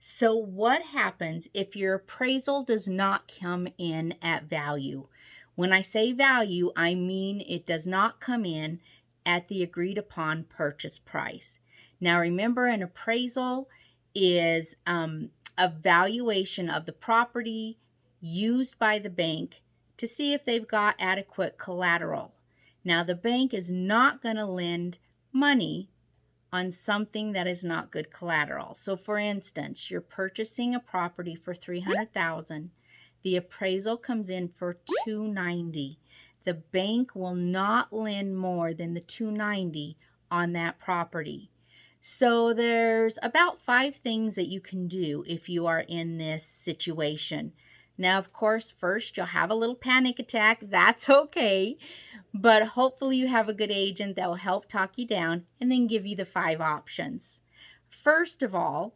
So what happens if your appraisal does not come in at value? When I say value, I mean it does not come in at the agreed upon purchase price. Now remember, an appraisal is a valuation of the property used by the bank to see if they've got adequate collateral. Now the bank is not going to lend money on something that is not good collateral. So for instance, you're purchasing a property for $300,000. The appraisal comes in for $290,000. The bank will not lend more than the $290,000 on that property. So there's about 5 things that you can do if you are in this situation. Now, of course, first you'll have a little panic attack. That's okay. But hopefully you have a good agent that will help talk you down and then give you the 5 options. First of all,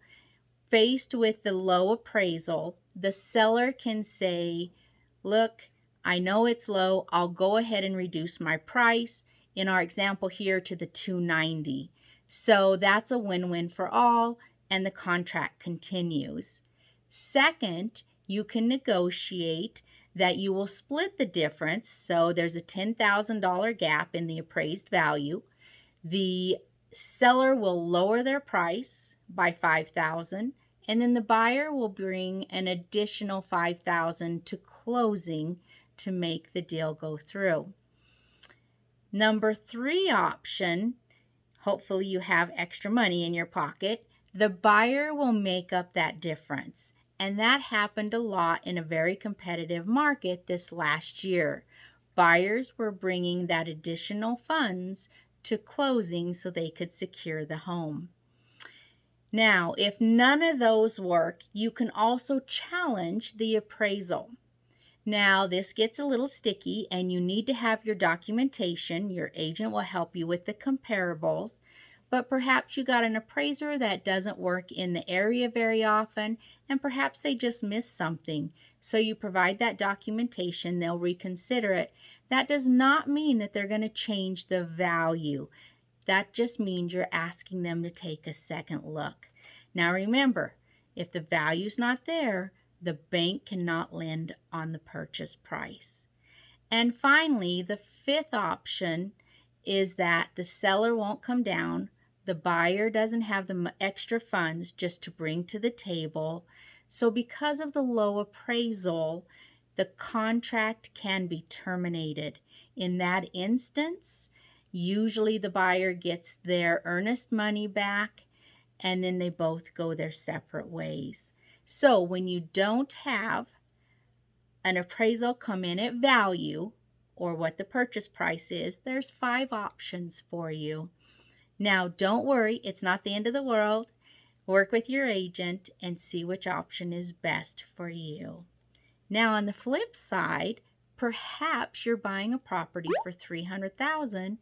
faced with the low appraisal, the seller can say, look, I know it's low. I'll go ahead and reduce my price, in our example here, to the $290,000. So that's a win-win for all, and the contract continues. Second, you can negotiate that you will split the difference. So there's a $10,000 gap in the appraised value. The seller will lower their price by $5,000, and then the buyer will bring an additional $5,000 to closing to make the deal go through. Number 3 option, hopefully you have extra money in your pocket. The buyer will make up that difference. And that happened a lot in a very competitive market this last year. Buyers were bringing that additional funds to closing so they could secure the home. Now, if none of those work, you can also challenge the appraisal. Now, this gets a little sticky and you need to have your documentation. Your agent will help you with the comparables. But perhaps you got an appraiser that doesn't work in the area very often, and perhaps they just missed something. So you provide that documentation, they'll reconsider it. That does not mean that they're going to change the value. That just means you're asking them to take a second look. Now remember, if the value's not there, the bank cannot lend on the purchase price. And finally, the 5th option is that the seller won't come down. The buyer doesn't have the extra funds just to bring to the table. So because of the low appraisal, the contract can be terminated. In that instance, usually the buyer gets their earnest money back and then they both go their separate ways. So when you don't have an appraisal come in at value or what the purchase price is, there's 5 options for you. Now, don't worry, it's not the end of the world. Work with your agent and see which option is best for you. Now, on the flip side, perhaps you're buying a property for $300,000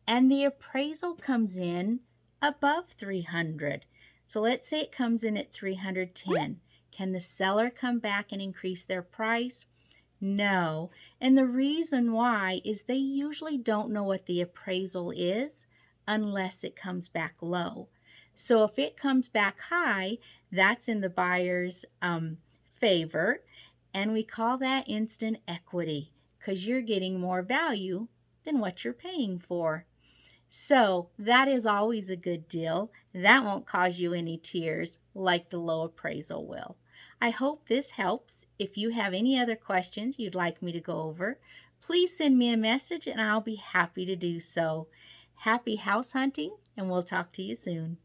and the appraisal comes in above $300,000. So let's say it comes in at $310,000. Can the seller come back and increase their price? No. And the reason why is they usually don't know what the appraisal is unless it comes back low. So if it comes back high, that's in the buyer's favor, and we call that instant equity because you're getting more value than what you're paying for. So that is always a good deal. That won't cause you any tears like the low appraisal will. I hope this helps. If you have any other questions you'd like me to go over, please send me a message and I'll be happy to do so. Happy house hunting, and we'll talk to you soon.